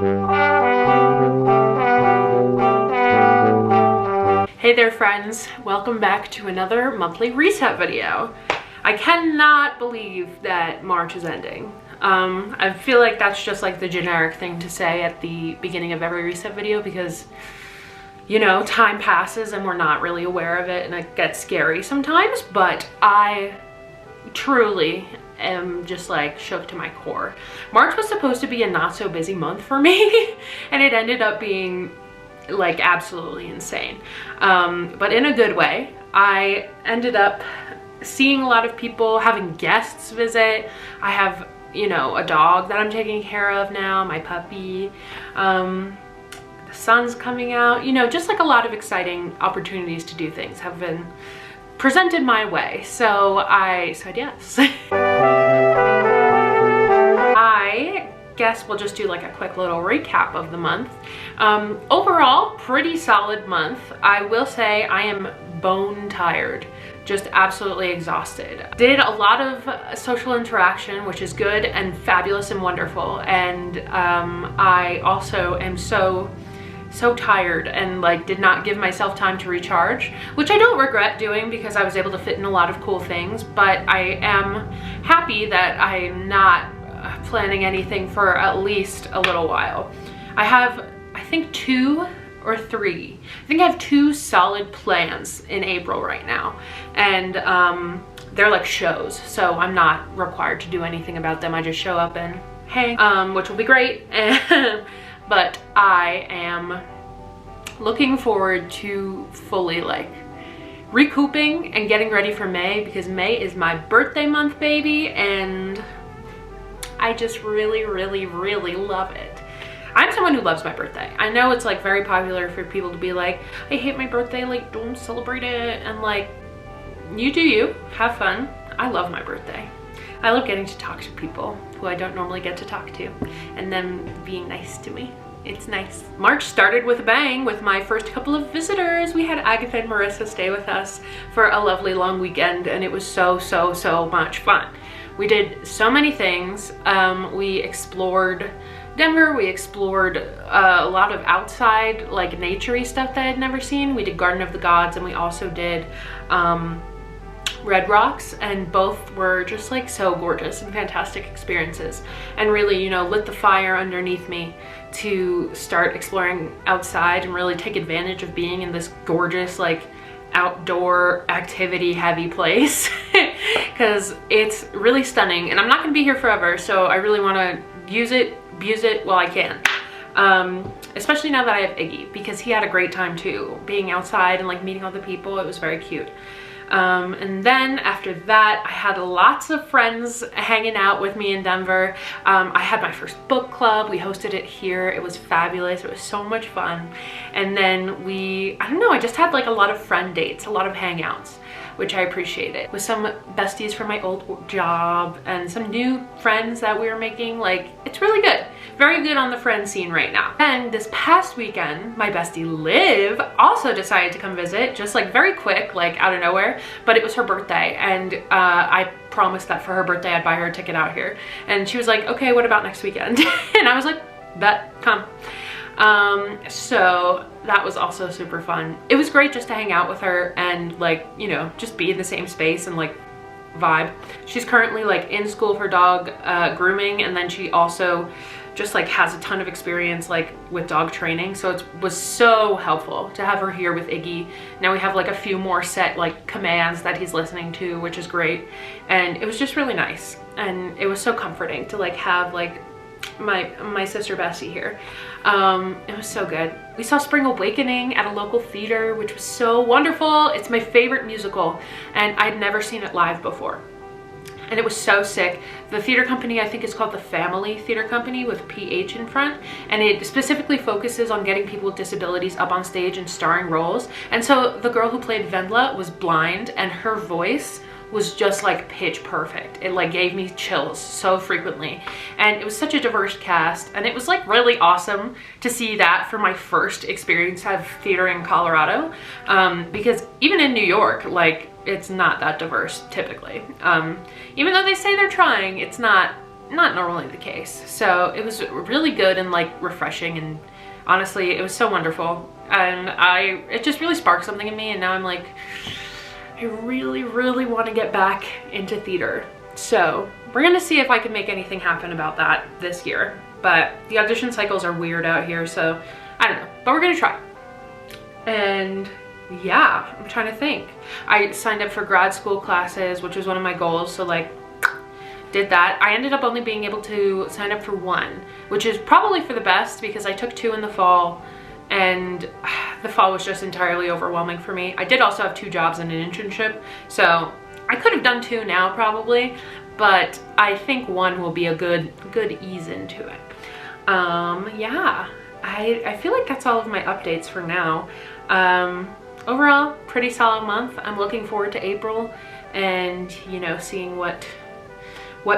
Hey there friends, welcome back to another monthly reset video. I cannot believe that March is ending. I feel like that's just like the generic thing to say at the beginning of every reset video because, you know, time passes and we're not really aware of it and it gets scary sometimes, but I truly am just like shook to my core. March was supposed to be a not so busy month for me and it ended up being like absolutely insane, but in a good way. I ended up seeing a lot of people, having guests visit. I have, you know, a dog that I'm taking care of now, my puppy. The sun's coming out, you know, just like a lot of exciting opportunities to do things have been presented my way. So I said yes. I guess we'll just do like a quick little recap of the month. Overall, pretty solid month. I will say I am bone tired, just absolutely exhausted. Did a lot of social interaction, which is good and fabulous and wonderful. And I also am so tired and like did not give myself time to recharge, which I don't regret doing because I was able to fit in a lot of cool things, but I am happy that I'm not planning anything for at least a little while. I have, I think I have two solid plans in April right now, and they're like shows, so I'm not required to do anything about them. I just show up and hang, which will be great. But I am looking forward to fully like recouping and getting ready for May, because May is my birthday month, baby, and I just really love it. I'm someone who loves my birthday. I know it's like very popular for people to be like, I hate my birthday, like don't celebrate it, and like, you do you, have fun. I love my birthday. I love getting to talk to people who I don't normally get to talk to and them being nice to me. It's nice. March started with a bang with my first couple of visitors. We had Agatha and Marissa stay with us for a lovely long weekend, and it was so much fun. We did so many things. We explored Denver. We explored a lot of outside, like nature-y stuff that I'd never seen. We did Garden of the Gods, and we also did Red Rocks, and both were just like so gorgeous and fantastic experiences, and really, you know, lit the fire underneath me to start exploring outside and really take advantage of being in this gorgeous like outdoor activity heavy place because it's really stunning, and I'm not gonna be here forever, so I really want to use it, abuse it while I can, especially now that I have Iggy, because he had a great time too, being outside and like meeting all the people. It was very cute. And then after that, I had lots of friends hanging out with me in Denver. I had my first book club. We hosted it here. It was fabulous. It was so much fun. And then I don't know, I just had like a lot of friend dates, a lot of hangouts, which I appreciated, with some besties from my old job and some new friends that we were making. Like, it's really good. Very good on the friend scene right now. And this past weekend, my bestie Liv also decided to come visit, just like very quick, like out of nowhere, but it was her birthday, and I promised that for her birthday I'd buy her a ticket out here. And she was like, okay, what about next weekend? And I was like, bet, come. So that was also super fun. It was great just to hang out with her and like, you know, just be in the same space and like vibe. She's currently like in school for dog grooming, and then she also just like has a ton of experience like with dog training, so it was so helpful to have her here with Iggy. Now we have like a few more set like commands that he's listening to, which is great, and it was just really nice, and it was so comforting to like have like my sister Bessie here. It was so good. We saw Spring Awakening at a local theater, which was so wonderful. It's my favorite musical, and I'd never seen it live before, and it was so sick. The theater company, I think, is called the Family Theater Company with PH in front, and it specifically focuses on getting people with disabilities up on stage and starring roles. And so the girl who played Vendla was blind, and her voice was just like pitch perfect. It like gave me chills so frequently, and it was such a diverse cast, and it was like really awesome to see that for my first experience of theater in Colorado, because even in New York, like, it's not that diverse typically. Even though they say they're trying, it's not not normally the case. So it was really good and like refreshing, and honestly, it was so wonderful. And it just really sparked something in me, and now I'm like, I really, really want to get back into theater. So we're gonna see if I can make anything happen about that this year. But the audition cycles are weird out here, so I don't know, but we're gonna try. And yeah, I'm trying to think. I signed up for grad school classes, which was one of my goals, so like did that. I ended up only being able to sign up for one, which is probably for the best because I took 2 in the fall, and the fall was just entirely overwhelming for me. I did also have 2 jobs and an internship, so I could have done 2 now probably, but I think 1 will be a good ease into it. Yeah, I feel like that's all of my updates for now. Overall, pretty solid month. I'm looking forward to April and, you know, seeing what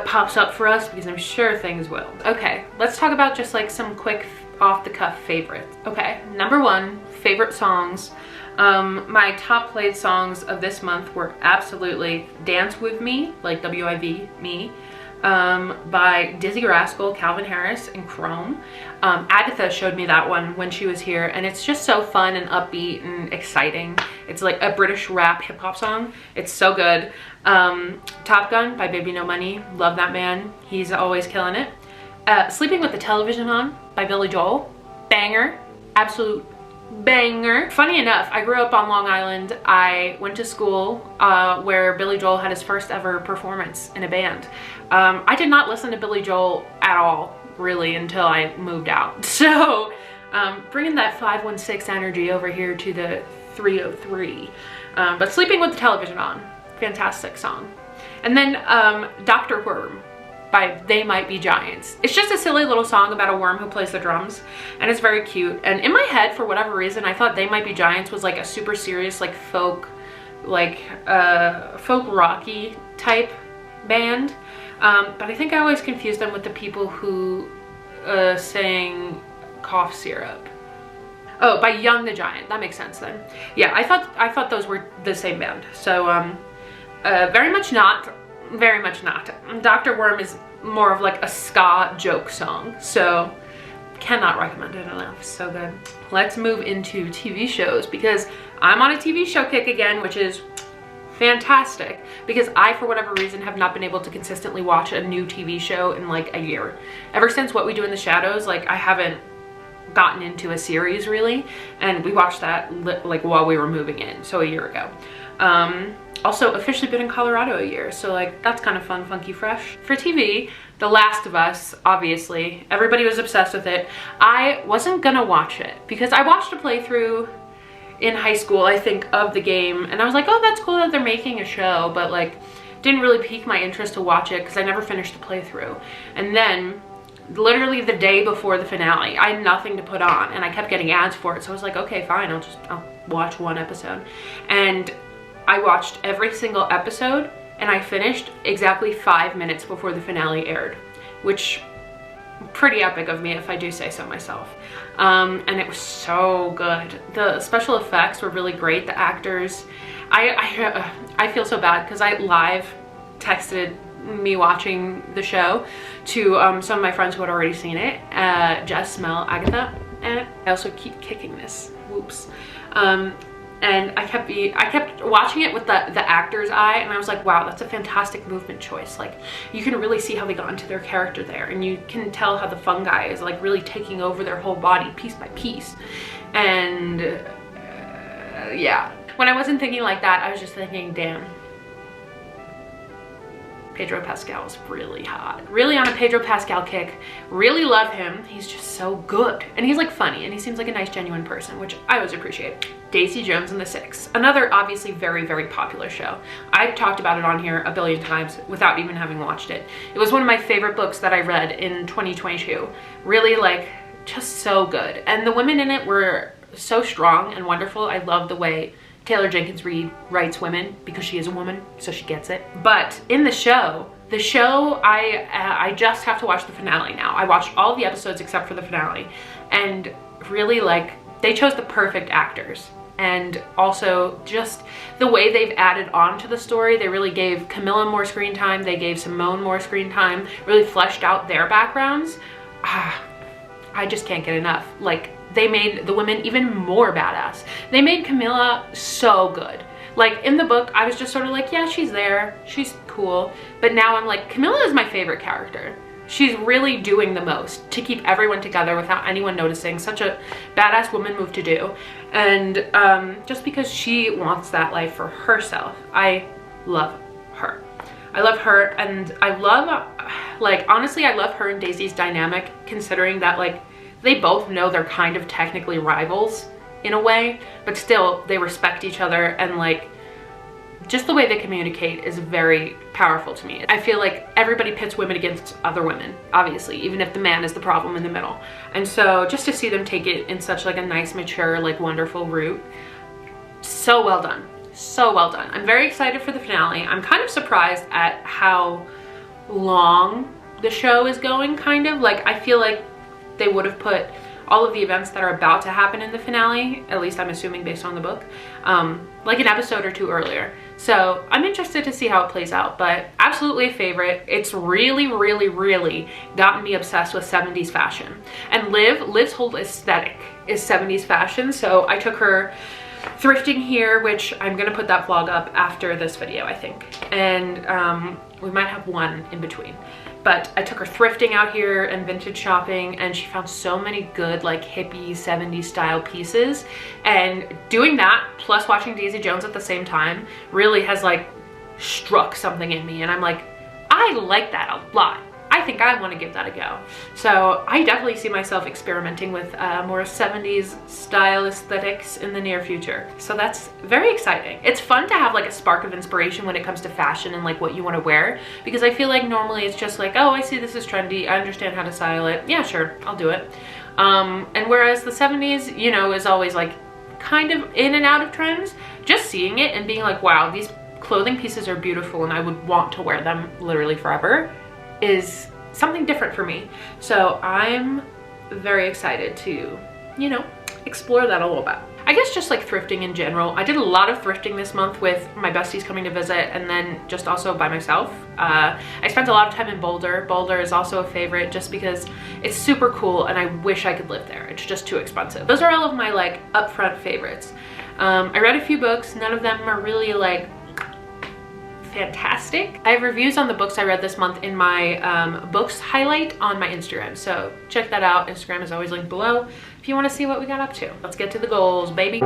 pops up for us, because I'm sure things will. Okay, let's talk about just like some quick off the cuff favorites. Okay, number 1, favorite songs. My top played songs of this month were absolutely Dance With Me, like W-I-V, me, by Dizzy Rascal, Calvin Harris, and Chrome. Agatha showed me that one when she was here, and it's just so fun and upbeat and exciting. It's like a British rap hip hop song. It's so good. Top Gun by Baby No Money. Love that man. He's always killing it. Sleeping with the Television On by Billy Joel. Banger. Absolute banger. Funny enough, I grew up on Long Island. I went to school where Billy Joel had his first ever performance in a band. I did not listen to Billy Joel at all, really, until I moved out. So bringing that 516 energy over here to the 303. But Sleeping with the Television On, fantastic song. And then Dr. Worm by They Might Be Giants. It's just a silly little song about a worm who plays the drums, and it's very cute. And in my head, for whatever reason, I thought They Might Be Giants was like a super serious, like folk rocky type band. But I think I always confused them with the people who sang Cough Syrup. Oh, by Young the Giant. That makes sense then. Yeah, I thought those were the same band. So very much not. Very much not. Dr. Worm is more of like a ska joke song, so cannot recommend it enough. So good. Let's move into TV shows, because I'm on a TV show kick again, which is fantastic, because I, for whatever reason, have not been able to consistently watch a new TV show in like a year. Ever since What We Do in the Shadows, like I haven't gotten into a series really, and we watched that like while we were moving in, so a year ago. Also officially been in Colorado a year, so like that's kind of fun, funky, fresh. For TV, The Last of Us, obviously. Everybody was obsessed with it. I wasn't gonna watch it because I watched a playthrough in high school, I think, of the game, and I was like, oh, that's cool that they're making a show, but like didn't really pique my interest to watch it because I never finished the playthrough. And then literally the day before the finale, I had nothing to put on, and I kept getting ads for it, so I was like, okay, fine, I'll watch one episode. And I watched every single episode, and I finished exactly 5 minutes before the finale aired, which pretty epic of me if I do say so myself. And it was so good. The special effects were really great. The actors, I feel so bad because I live texted me watching the show to some of my friends who had already seen it. Jess, Mel, Agatha, and I also keep kicking this. Whoops. And I kept watching it with the actor's eye, and I was like, wow, that's a fantastic movement choice. Like, you can really see how they got into their character there, and you can tell how the fungi is like really taking over their whole body piece by piece. And yeah, when I wasn't thinking like that, I was just thinking, damn, Pedro Pascal is really hot. Really on a Pedro Pascal kick. Really love him. He's just so good. And he's like funny, and he seems like a nice, genuine person, which I always appreciate. Daisy Jones and the Six. Another obviously very, very popular show. I've talked about it on here a billion times without even having watched it. It was one of my favorite books that I read in 2022. Really, like, just so good. And the women in it were so strong and wonderful. I love the way Taylor Jenkins Reid writes women, because she is a woman, so she gets it. But in the show, I just have to watch the finale now. I watched all the episodes except for the finale, and really, like, they chose the perfect actors and also just the way they've added on to the story. They really gave Camilla more screen time, they gave Simone more screen time, really fleshed out their backgrounds. I just can't get enough. Like, they made the women even more badass. They made Camilla so good. Like, in the book, I was just sort of like, yeah, she's there, she's cool. But now I'm like, Camilla is my favorite character. She's really doing the most to keep everyone together without anyone noticing. Such a badass woman move to do. And just because she wants that life for herself, I love her. I love her, and I love, like, honestly, I love her and Daisy's dynamic, considering that, like, they both know they're kind of technically rivals in a way, but still they respect each other, and like just the way they communicate is very powerful to me. I feel like everybody pits women against other women, obviously, even if the man is the problem in the middle. And so just to see them take it in such like a nice, mature, like wonderful route, so well done. So well done. I'm very excited for the finale. I'm kind of surprised at how long the show is going, kind of. Like, I feel like they would have put all of the events that are about to happen in the finale, at least I'm assuming based on the book, like an episode or two earlier. So I'm interested to see how it plays out, but absolutely a favorite. It's really, really, really gotten me obsessed with 70s fashion. And Liv's whole aesthetic is 70s fashion, so I took her thrifting here, which I'm gonna put that vlog up after this video, I think. And we might have one in between. But I took her thrifting out here and vintage shopping, and she found so many good like hippie 70s style pieces. And doing that plus watching Daisy Jones at the same time really has like struck something in me, and I'm like, I like that a lot. I think I want to give that a go. So I definitely see myself experimenting with more 70s style aesthetics in the near future. So that's very exciting. It's fun to have like a spark of inspiration when it comes to fashion and like what you want to wear, because I feel like normally it's just like, oh, I see this is trendy, I understand how to style it, yeah, sure, I'll do it. And whereas the 70s, you know, is always like kind of in and out of trends, just seeing it and being like, wow, these clothing pieces are beautiful and I would want to wear them literally forever, is something different for me. So I'm very excited to, you know, explore that a little bit. I guess just like thrifting in general. I did a lot of thrifting this month with my besties coming to visit, and then just also by myself. I spent a lot of time in Boulder. Boulder is also a favorite just because it's super cool and I wish I could live there. It's just too expensive. Those are all of my like upfront favorites. I read a few books. None of them are really like fantastic. I have reviews on the books I read this month in my books highlight on my Instagram, so check that out. Instagram is always linked below if you want to see what we got up to. Let's get to the goals, baby.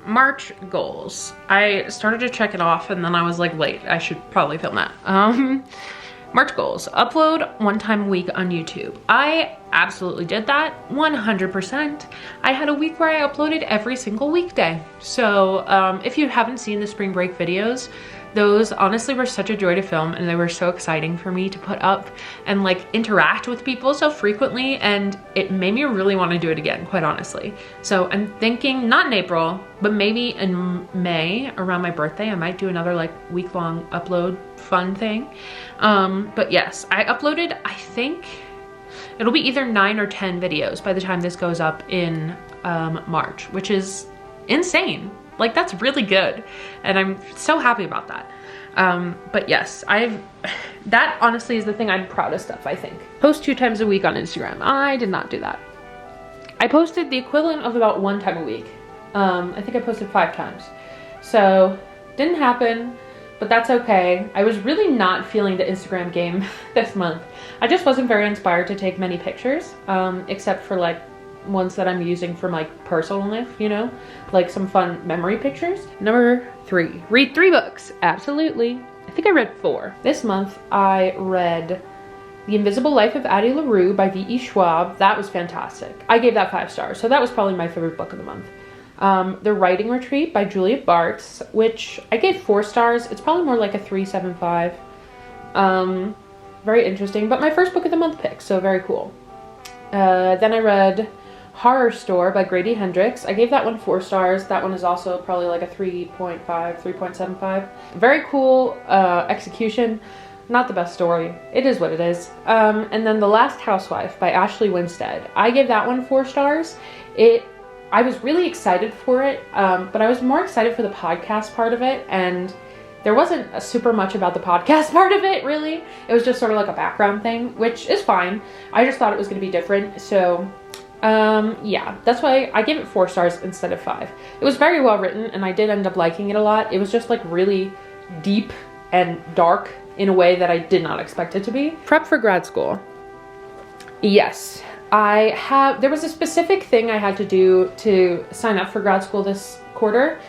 March goals. I started to check it off and then I was like, wait, I should probably film that. March goals: upload 1 time a week on YouTube. I absolutely did that 100%. I had a week where I uploaded every single weekday. So if you haven't seen the spring break videos, those honestly were such a joy to film, and they were so exciting for me to put up and like interact with people so frequently, and it made me really want to do it again, quite honestly. So I'm thinking not in April, but maybe in May around my birthday, I might do another like week-long upload fun thing. But yes, I uploaded, I think it'll be either 9 or 10 videos by the time this goes up in March, which is insane. Like, that's really good, and I'm so happy about that. But yes, that honestly is the thing I'm proudest of, I think. Post 2 times a week on Instagram. I did not do that. I posted the equivalent of about 1 time a week. I think I posted 5 times. So, didn't happen, but that's okay. I was really not feeling the Instagram game this month. I just wasn't very inspired to take many pictures, except for like ones that I'm using for my personal life, you know, like some fun memory pictures. Number 3, read 3 books. Absolutely. I think I read 4. This month I read The Invisible Life of Addie LaRue by V.E. Schwab. That was fantastic. I gave that 5 stars, so that was probably my favorite book of the month. The Writing Retreat by Julia Bartz, which I gave 4 stars. It's probably more like a 3.75. Very interesting, but my first book of the month pick, so very cool. Then I read Horror Store by Grady Hendrix. I gave that one 4 stars. That one is also probably like a 3.5, 3.75. Very cool execution. Not the best story. It is what it is. And then The Last Housewife by Ashley Winstead. I gave that one 4 stars. It I was really excited for it, but I was more excited for the podcast part of it, and there wasn't super much about the podcast part of it, really. It was just sort of like a background thing, which is fine. I just thought it was going to be different, so yeah, that's why I gave it 4 stars instead of 5. It was very well written, and I did end up liking it a lot. It was just like really deep and dark in a way that I did not expect it to be. Prep for grad school. Yes, there was a specific thing I had to do to sign up for grad school this quarter.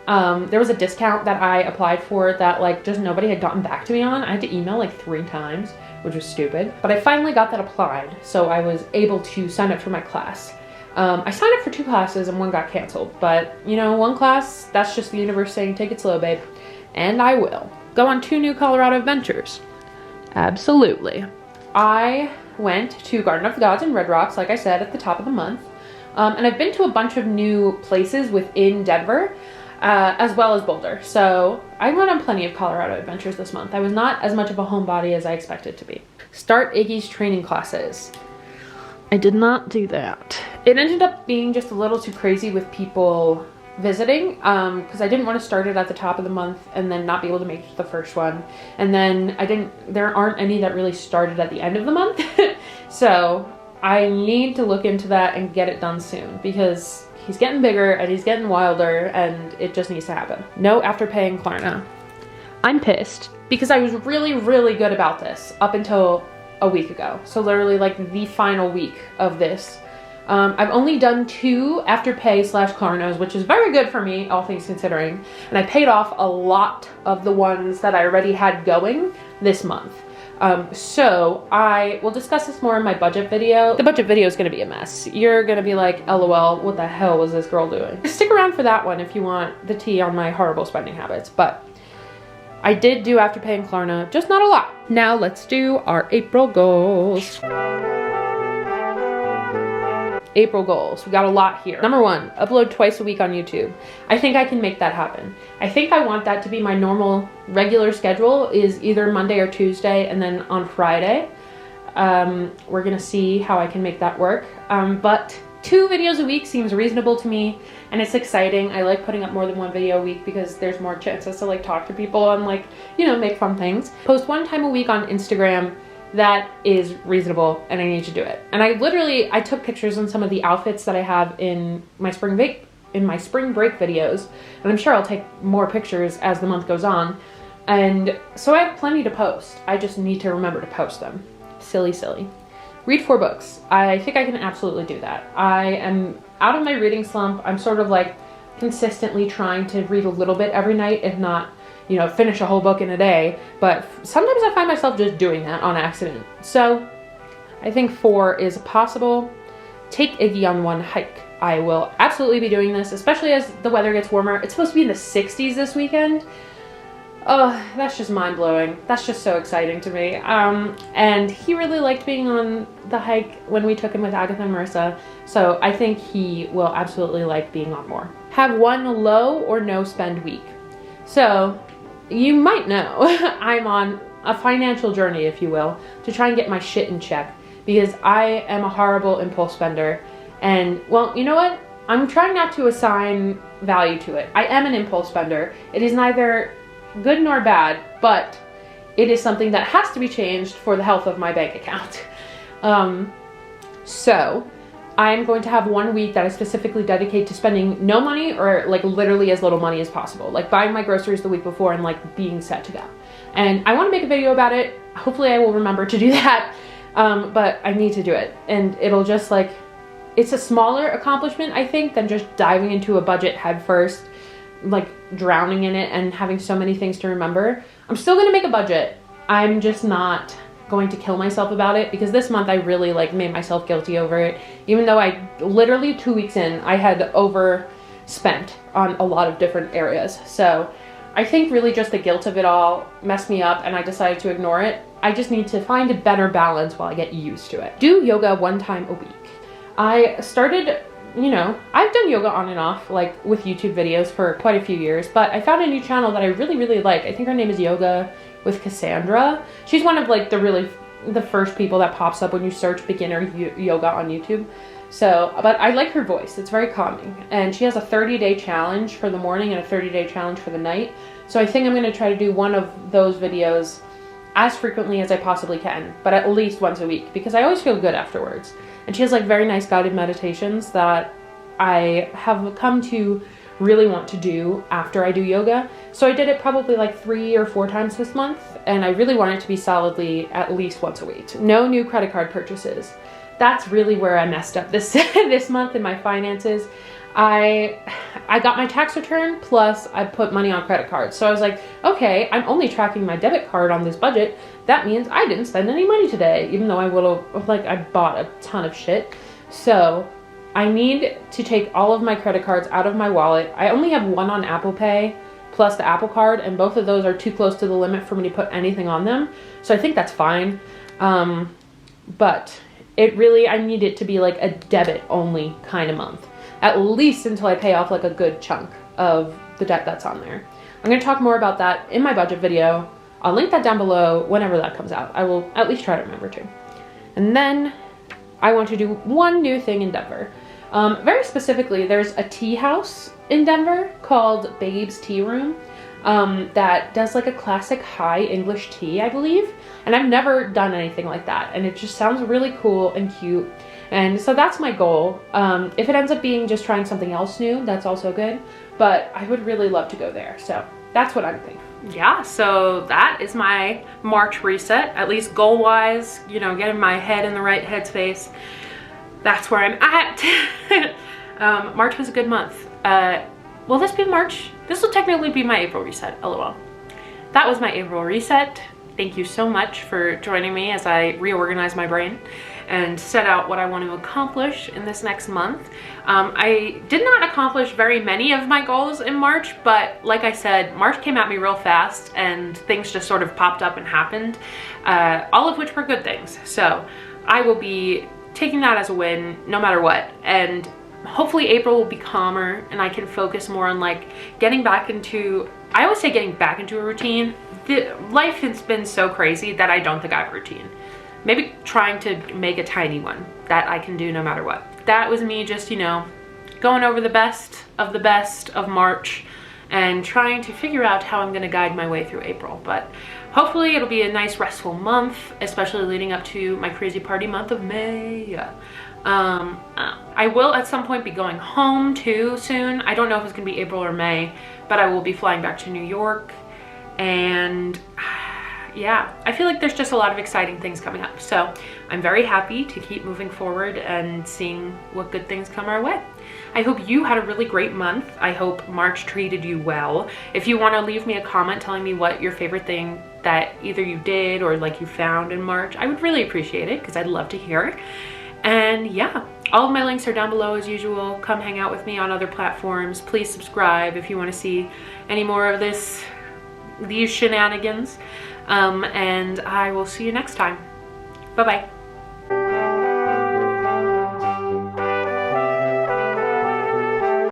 There was a discount that I applied for that like just nobody had gotten back to me on. I had to email like 3 times, which was stupid. But I finally got that applied, so I was able to sign up for my class. I signed up for 2 classes and 1 got canceled. But, you know, 1 class, that's just the universe saying, take it slow, babe. And I will. Go on 2 new Colorado adventures. Absolutely. I went to Garden of the Gods in Red Rocks, like I said, at the top of the month. And I've been to a bunch of new places within Denver, as well as Boulder. So I went on plenty of Colorado adventures this month. I was not as much of a homebody as I expected to be. Start Iggy's training classes. I did not do that. It ended up being just a little too crazy with people visiting, because I didn't want to start it at the top of the month and then not be able to make it to the first one. And then there aren't any that really started at the end of the month. So I need to look into that and get it done soon, because he's getting bigger and he's getting wilder and it just needs to happen. No Afterpay in Klarna. I'm pissed because I was really, really good about this up until a week ago. So literally like the final week of this. I've only done 2 Afterpay/Klarnas, which is very good for me, all things considering. And I paid off a lot of the ones that I already had going this month. So I will discuss this more in my budget video. The budget video is going to be a mess. You're going to be like, LOL, what the hell was this girl doing? Stick around for that one if you want the tea on my horrible spending habits. But I did do Afterpay and Klarna, just not a lot. Now let's do our April goals. April goals. We got a lot here. Number 1, upload twice a week on YouTube. I think I can make that happen. I think I want that to be my normal regular schedule, is either Monday or Tuesday and then on Friday. We're gonna see how I can make that work. But 2 videos a week seems reasonable to me, and it's exciting. I like putting up more than 1 video a week because there's more chances to like talk to people and like, you know, make fun things. Post 1 time a week on Instagram. That is reasonable, and I need to do it. And I took pictures on some of the outfits that I have in my spring break videos, and I'm sure I'll take more pictures as the month goes on. And so I have plenty to post. I just need to remember to post them. Silly. Read 4 books. I think I can absolutely do that. I am out of my reading slump. I'm sort of like consistently trying to read a little bit every night, if not, you know, finish a whole book in a day, but sometimes I find myself just doing that on accident. So I think 4 is possible. Take Iggy on 1 hike. I will absolutely be doing this, especially as the weather gets warmer. It's supposed to be in the 60s this weekend. Oh, that's just mind-blowing. That's just so exciting to me. And he really liked being on the hike when we took him with Agatha and Marissa, so I think he will absolutely like being on more. Have 1 low or no spend week. So you might know I'm on a financial journey, if you will, to try and get my shit in check, because I am a horrible impulse spender. And well, you know what? I'm trying not to assign value to it. I am an impulse spender. It is neither good nor bad, but it is something that has to be changed for the health of my bank account. So I'm going to have 1 week that I specifically dedicate to spending no money, or like literally as little money as possible. Like buying my groceries the week before and like being set to go. And I want to make a video about it. Hopefully I will remember to do that. But I need to do it. And it'll just like, it's a smaller accomplishment, I think, than just diving into a budget head first, like drowning in it and having so many things to remember. I'm still going to make a budget. I'm just not going to kill myself about it, because this month I really like made myself guilty over it, even though I literally 2 weeks in I had overspent on a lot of different areas. So I think really just the guilt of it all messed me up, and I decided to ignore it. I just need to find a better balance while I get used to it. Do yoga 1 time a week. I started, you know, I've done yoga on and off, like with YouTube videos for quite a few years, but I found a new channel that I really like. I think her name is Yoga with Cassandra. She's one of like the first people that pops up when you search beginner yoga on YouTube. So, but I like her voice. It's very calming. And she has a 30-day challenge for the morning and a 30-day challenge for the night. So I think I'm going to try to do one of those videos as frequently as I possibly can, but at least once a week, because I always feel good afterwards. And she has like very nice guided meditations that I have come to really want to do after I do yoga. So I did it probably like 3 or 4 times this month, and I really want it to be solidly at least once a week. No new credit card purchases. That's really where I messed up this this month in my finances. I got my tax return, plus I put money on credit cards. So I was like, okay, I'm only tracking my debit card on this budget. That means I didn't spend any money today, even though I would have, like, I bought a ton of shit. So I need to take all of my credit cards out of my wallet. I only have one on Apple Pay, plus the Apple Card, and both of those are too close to the limit for me to put anything on them. So I think that's fine. But it really, I need it to be like a debit only kind of month. At least until I pay off like a good chunk of the debt that's on there. I'm going to talk more about that in my budget video. I'll link that down below whenever that comes out. I will at least try to remember to. And then I want to do one new thing in Denver. Very specifically, there's a tea house in Denver called Babe's Tea Room that does like a classic high English tea, I believe. And I've never done anything like that. And it just sounds really cool and cute. And so that's my goal. If it ends up being just trying something else new, that's also good. But I would really love to go there. So that's what I'm thinking. Yeah, so that is my March reset, at least goal-wise, you know, getting my head in the right headspace. That's where I'm at. March was a good month. Will this be March? This will technically be my April reset, lol. That was my April reset. Thank you so much for joining me as I reorganize my brain and set out what I want to accomplish in this next month. I did not accomplish very many of my goals in March, but like I said, March came at me real fast and things just sort of popped up and happened, all of which were good things. So I will be taking that as a win no matter what. And hopefully April will be calmer and I can focus more on like getting back into, I always say getting back into a routine. Life has been so crazy that I don't think I have a routine. Maybe trying to make a tiny one that I can do no matter what. That was me just, you know, going over the best of March and trying to figure out how I'm gonna guide my way through April. But hopefully it'll be a nice restful month, especially leading up to my crazy party month of May. I will at some point be going home too soon. I don't know if it's gonna be April or May, but I will be flying back to New York. And yeah, I feel like there's just a lot of exciting things coming up. So I'm very happy to keep moving forward and seeing what good things come our way. I hope you had a really great month. I hope March treated you well. If you want to leave me a comment telling me what your favorite thing that either you did or like you found in March, I would really appreciate it because I'd love to hear it. And yeah, all of my links are down below as usual. Come hang out with me on other platforms. Please subscribe if you want to see any more of these shenanigans. And I will see you next time. Bye-bye.